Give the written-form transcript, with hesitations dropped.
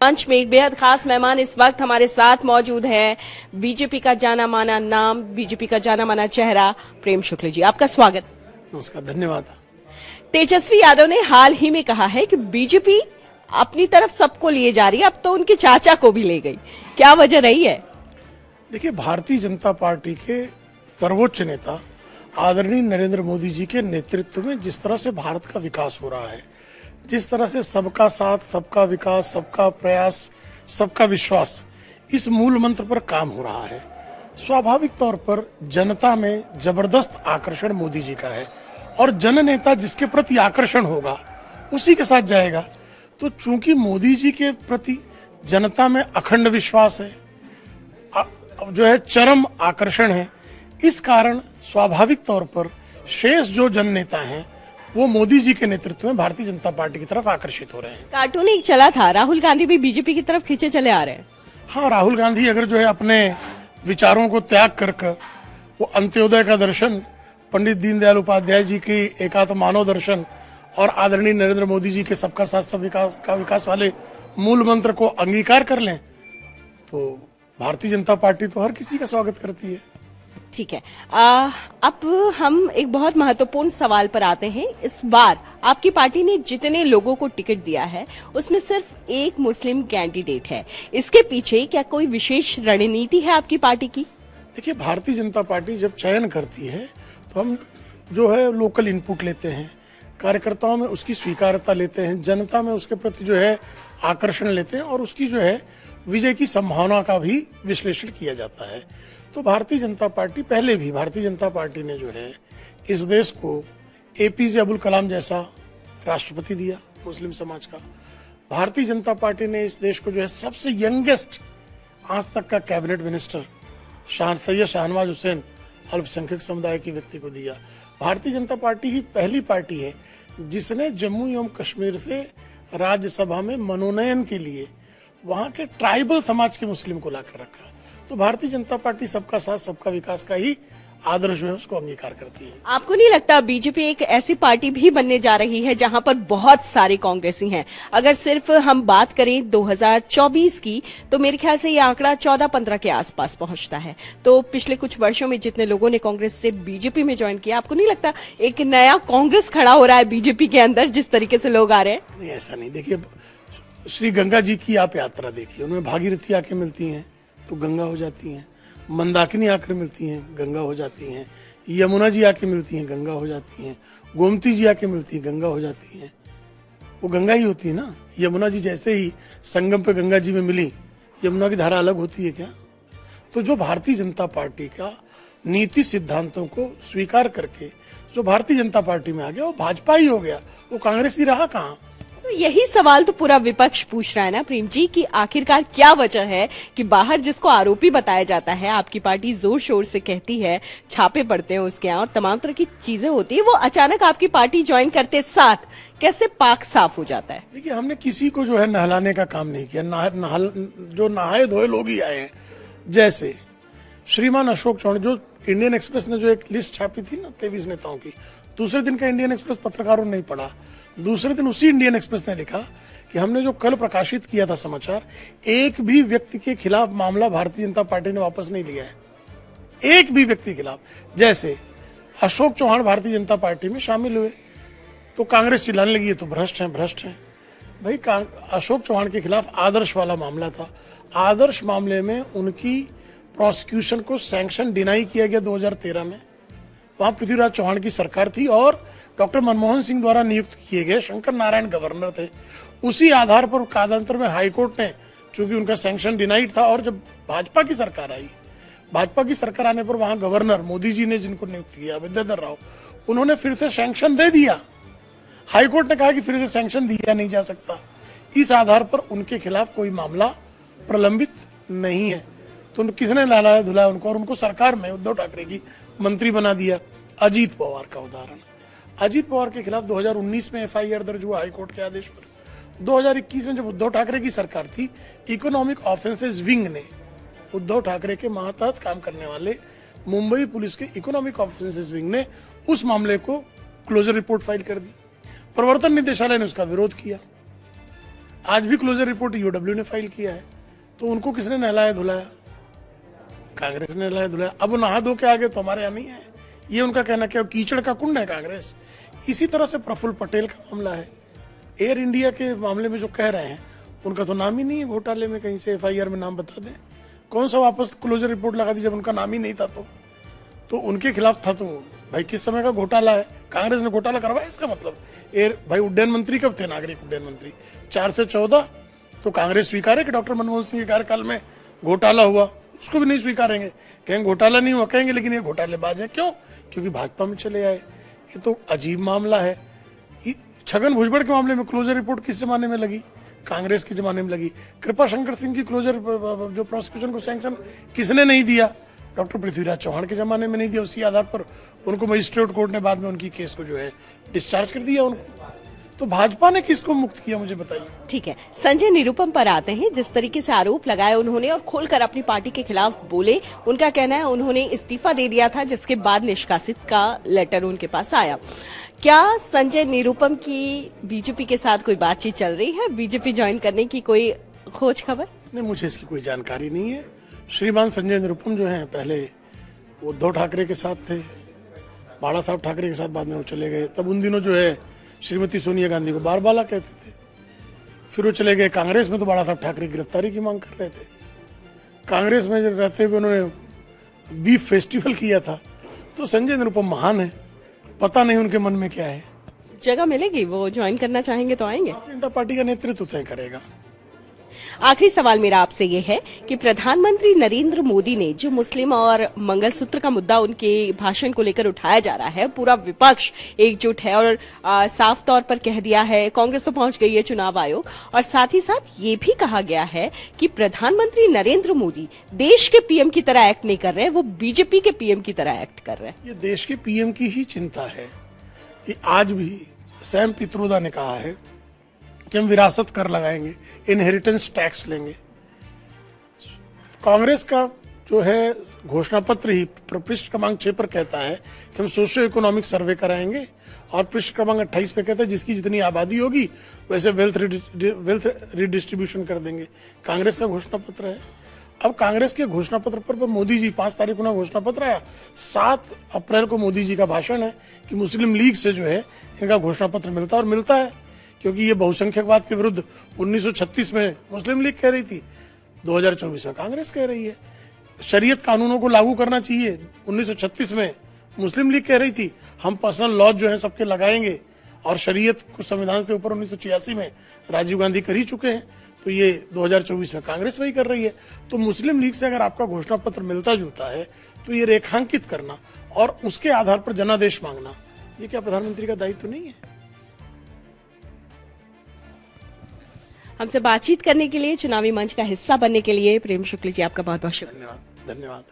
मंच में एक बेहद खास मेहमान इस वक्त हमारे साथ मौजूद हैं। बीजेपी का जाना माना नाम, बीजेपी का जाना माना चेहरा प्रेम शुक्ल जी, आपका स्वागत। नमस्कार, धन्यवाद। तेजस्वी यादव ने हाल ही में कहा है कि बीजेपी अपनी तरफ सबको लिए जा रही है, अब तो उनके चाचा को भी ले गई। क्या वजह रही है? देखिए, भारतीय जनता पार्टी के सर्वोच्च नेता आदरणीय नरेंद्र मोदी जी के नेतृत्व में जिस तरह से भारत का विकास हो रहा है, जिस तरह से सबका साथ, सबका विकास, सबका प्रयास, सबका विश्वास, इस मूल मंत्र पर काम हो रहा है, स्वाभाविक तौर पर जनता में जबरदस्त आकर्षण मोदी जी का है और जननेता जिसके प्रति आकर्षण होगा उसी के साथ जाएगा। तो चूंकि मोदी जी के प्रति जनता में अखंड विश्वास है, जो है चरम आकर्षण है, इस कारण स्वाभाविक तौर पर शेष जो जन नेता हैं वो मोदी जी के नेतृत्व में भारतीय जनता पार्टी की तरफ आकर्षित हो रहे हैं। कार्टून एक चला था, राहुल गांधी भी बीजेपी की तरफ खींचे चले आ रहे हैं। हाँ, राहुल गांधी अगर जो है अपने विचारों को त्याग कर वो अंत्योदय का दर्शन, पंडित दीनदयाल उपाध्याय जी की एकात्म मानव दर्शन और आदरणीय नरेंद्र मोदी जी के सबका साथ सब विकास वाले मूल मंत्र को अंगीकार कर लें तो भारतीय जनता पार्टी तो हर किसी का स्वागत करती है। ठीक है, अब हम एक बहुत महत्वपूर्ण सवाल पर आते हैं। इस बार आपकी पार्टी ने जितने लोगों को टिकट दिया है उसमें सिर्फ एक मुस्लिम कैंडिडेट है। इसके पीछे क्या कोई विशेष रणनीति है आपकी पार्टी की? देखिए, भारतीय जनता पार्टी जब चयन करती है तो हम जो है लोकल इनपुट लेते हैं, कार्यकर्ताओं में उसकी स्वीकार्यता लेते हैं, जनता में उसके प्रति जो है आकर्षण लेते हैं और उसकी जो है विजय की संभावना का भी विश्लेषण किया जाता है। तो भारतीय जनता पार्टी पहले भी भारतीय जनता पार्टी ने जो है इस देश को एपीजे अब्दुल कलाम जैसा राष्ट्रपति दिया मुस्लिम समाज का। भारतीय जनता पार्टी ने इस देश को जो है सबसे यंगेस्ट आज तक का कैबिनेट मिनिस्टर सैयद शाहनवाज हुसैन अल्पसंख्यक समुदाय के व्यक्ति को दिया। भारतीय जनता पार्टी ही पहली पार्टी है जिसने जम्मू एवं कश्मीर से राज्यसभा में मनोनयन के लिए वहां के ट्राइबल समाज के मुस्लिम को लाकर रखा। तो भारतीय जनता पार्टी सबका साथ सबका विकास का ही आदर्श है, उसको अंगीकार करती है। आपको नहीं लगता बीजेपी एक ऐसी पार्टी भी बनने जा रही है जहां पर बहुत सारे कांग्रेसी हैं? अगर सिर्फ हम बात करें 2024 की तो मेरे ख्याल से ये आंकड़ा 14-15 के आसपास पहुंचता है। तो पिछले कुछ वर्षों में जितने लोगों ने कांग्रेस से बीजेपी में ज्वाइन किया, आपको नहीं लगता एक नया कांग्रेस खड़ा हो रहा है बीजेपी के अंदर जिस तरीके से लोग आ रहे हैं? नहीं, ऐसा नहीं। देखिए, श्री गंगा जी की आप यात्रा देखिए, उनमें भागीरथी आके मिलती हैं तो गंगा हो जाती हैं, मंदाकिनी आकर मिलती हैं गंगा हो जाती हैं, यमुना जी आके मिलती हैं गंगा हो जाती हैं, गोमती जी आके मिलती हैं गंगा हो जाती हैं। वो गंगा ही होती है ना। यमुना जी जैसे ही संगम पे गंगा जी में मिली, यमुना की धारा अलग होती है क्या? तो जो भारतीय जनता पार्टी का नीति सिद्धांतों को स्वीकार करके जो भारतीय जनता पार्टी में आ गया वो भाजपा ही हो गया, वो कांग्रेस ही रहा कहाँ? तो यही सवाल तो पूरा विपक्ष पूछ रहा है ना प्रेम जी, कि आखिरकार क्या वजह है कि बाहर जिसको आरोपी बताया जाता है आपकी पार्टी जोर शोर से कहती है, छापे पड़ते हैं उसके यहाँ और तमाम तरह की चीजें होती है, वो अचानक आपकी पार्टी ज्वाइन करते साथ कैसे पाक साफ हो जाता है? देखिए, हमने किसी को जो है नहलाने का काम नहीं किया। जो नहाए धोए लोग ही आए हैं। जैसे श्रीमान अशोक चौहान, जो इंडियन एक्सप्रेस ने जो एक लिस्ट छापी थी ना 23 नेताओं की, दूसरे दिन का इंडियन एक्सप्रेस पत्रकारों ने नहीं पढ़ा। दूसरे दिन उसी इंडियन एक्सप्रेस ने लिखा कि हमने जो कल प्रकाशित किया था समाचार, एक भी व्यक्ति के खिलाफ मामला भारतीय जनता पार्टी ने वापस नहीं लिया है, एक भी व्यक्ति के खिलाफ। जैसे अशोक चौहान भारतीय जनता पार्टी में शामिल हुए तो कांग्रेस चिल्लाने लगी ये तो भ्रष्ट हैं, भ्रष्ट हैं। भाई, अशोक चौहान के खिलाफ आदर्श वाला मामला था। आदर्श मामले में उनकी प्रोसिक्यूशन को सैंक्शन डिनाई किया गया 2013 में। वहां पृथ्वीराज चौहान की सरकार थी और डॉक्टर मनमोहन सिंह द्वारा नियुक्त किए गए शंकर नारायण गवर्नर थे। उसी आधार पर कालांतर में हाईकोर्ट ने, चूंकि उनका सैंक्शन डिनाइड था, और जब भाजपा की सरकार आई, भाजपा की सरकार आने पर वहां गवर्नर मोदी जी ने जिनको नियुक्त किया, विद्याधर राव, उन्होंने फिर से सैंक्शन दे दिया। हाईकोर्ट ने कहा कि फिर से सैंक्शन दिया नहीं जा सकता। इस आधार पर उनके खिलाफ कोई मामला प्रलंबित नहीं है। तो किसने नहलाया धुलाया उनको, और उनको सरकार में उद्धव ठाकरे की मंत्री बना दिया। अजीत पवार का उदाहरण, अजीत पवार के खिलाफ 2019 में एफआईआर दर्ज हुआ हाईकोर्ट के आदेश पर। 2021 में जब उद्धव ठाकरे की सरकार थी, इकोनॉमिक ऑफेंसेस विंग ने उद्धव ठाकरे के मातहत काम करने वाले मुंबई पुलिस के इकोनॉमिक ऑफेंसेस विंग ने उस मामले को क्लोजर रिपोर्ट फाइल कर दी। प्रवर्तन निदेशालय ने उसका विरोध किया। आज भी क्लोजर रिपोर्ट यूडब्ल्यू ने फाइल किया है, तो उनको किसने नहलाया धुलाया? कांग्रेस ने नहलाया धुलाया। अब वो नहा धो के आगे तो हमारे यहाँ नहीं है, ये उनका कहना क्या कीचड़ का कुंड है कांग्रेस। इसी तरह से प्रफुल्ल पटेल का मामला है, एयर इंडिया के मामले में जो कह रहे हैं उनका तो नाम ही नहीं है घोटाले में, कहीं से एफआईआर में नाम बता दें, कौन सा वापस क्लोजर रिपोर्ट लगा दी जब उनका नाम ही नहीं था। तो उनके खिलाफ था, तो भाई किस समय का घोटाला है? कांग्रेस ने घोटाला करवाया, इसका मतलब एयर भाई उड्डयन मंत्री कब थे? नागरिक उड्डयन मंत्री 4 से 14, तो कांग्रेस स्वीकारे कि डॉक्टर मनमोहन सिंह के कार्यकाल में घोटाला हुआ? उसको भी नहीं स्वीकारेंगे, कहेंगे घोटाला नहीं हुआ, कहेंगे लेकिन ये घोटालेबाज है। क्यों? क्योंकि भाजपा में चले आए। ये तो अजीब मामला है। छगन भुजबड़ के मामले में क्लोजर रिपोर्ट किस जमाने में लगी? कांग्रेस के जमाने में लगी। कृपा शंकर सिंह की क्लोजर जो प्रोसिक्यूशन को सैंक्शन किसने नहीं दिया? डॉक्टर पृथ्वीराज चौहान के जमाने में नहीं दिया। उसी आधार पर उनको मजिस्ट्रेट कोर्ट ने बाद में उनकी केस को जो है डिस्चार्ज कर दिया उनको। तो भाजपा ने किसको मुक्त किया, मुझे बताइए। ठीक है, संजय निरुपम पर आते हैं। जिस तरीके से आरोप लगाए उन्होंने और खोलकर अपनी पार्टी के खिलाफ बोले, उनका कहना है उन्होंने इस्तीफा दे दिया था, जिसके बाद निष्कासित का लेटर उनके पास आया। क्या संजय निरुपम की बीजेपी के साथ कोई बातचीत चल रही है? बीजेपी ज्वाइन करने की कोई खोज खबर? नहीं, मुझे इसकी कोई जानकारी नहीं है। श्रीमान संजय निरुपम जो हैं पहले वो उद्धव ठाकरे के साथ थे, बाला साहब ठाकरे के साथ, बाद में वो चले गए। तब उन दिनों जो है श्रीमती सोनिया गांधी को बारबाला कहते थे। फिर वो चले गए कांग्रेस में, तो बाला साहब ठाकरे गिरफ्तारी की मांग कर रहे थे। कांग्रेस में रहते हुए उन्होंने बीफ फेस्टिवल किया था। तो संजय निरुपम महान है, पता नहीं उनके मन में क्या है। जगह मिलेगी, वो ज्वाइन करना चाहेंगे तो आएंगे। भारतीय जनता पार्टी का नेतृत्व तय करेगा। आखिरी सवाल मेरा आपसे ये है कि प्रधानमंत्री नरेंद्र मोदी ने जो मुस्लिम और मंगलसूत्र का मुद्दा उनके भाषण को लेकर उठाया जा रहा है, पूरा विपक्ष एकजुट है और साफ तौर पर कह दिया है, कांग्रेस तो पहुंच गई है चुनाव आयोग, और साथ ही साथ ये भी कहा गया है कि प्रधानमंत्री नरेंद्र मोदी देश के पीएम की तरह एक्ट नहीं कर रहे हैं, वो बीजेपी के पीएम की तरह एक्ट कर रहे हैं। ये देश के पीएम की ही चिंता है कि आज भी सैम पित्रोदा ने कहा है कि हम विरासत कर लगाएंगे, इनहेरिटेंस टैक्स लेंगे। कांग्रेस का जो है घोषणा पत्र ही पृष्ठ क्रमांक 6 पर कहता है कि हम सोशियो इकोनॉमिक सर्वे कराएंगे, और पृष्ठ क्रमांक 28 पे कहता है जिसकी जितनी आबादी होगी वैसे वेल्थ रिडिस्ट्रीब्यूशन कर देंगे। कांग्रेस का घोषणा पत्र है। अब कांग्रेस के घोषणा पत्र पर मोदी जी 5 तारीख को ना घोषणा पत्र आया, 7 अप्रैल को मोदी जी का भाषण है कि मुस्लिम लीग से जो है इनका घोषणा पत्र मिलता है, और मिलता है क्योंकि ये बहुसंख्यकवाद के विरुद्ध 1936 में मुस्लिम लीग कह रही थी, 2024 में कांग्रेस कह रही है। शरीयत कानूनों को लागू करना चाहिए, 1936 में मुस्लिम लीग कह रही थी। हम पर्सनल लॉ जो है सबके लगाएंगे, और शरीयत को संविधान से ऊपर 1986 में राजीव गांधी कर ही चुके हैं, तो ये 2024 में कांग्रेस वही कर रही है। तो मुस्लिम लीग से अगर आपका घोषणा पत्र मिलता जुलता है तो ये रेखांकित करना और उसके आधार पर जनादेश मांगना, ये क्या प्रधानमंत्री का दायित्व नहीं है? हमसे बातचीत करने के लिए, चुनावी मंच का हिस्सा बनने के लिए प्रेम शुक्ल जी, आपका बहुत बहुत शुक्रिया। धन्यवाद।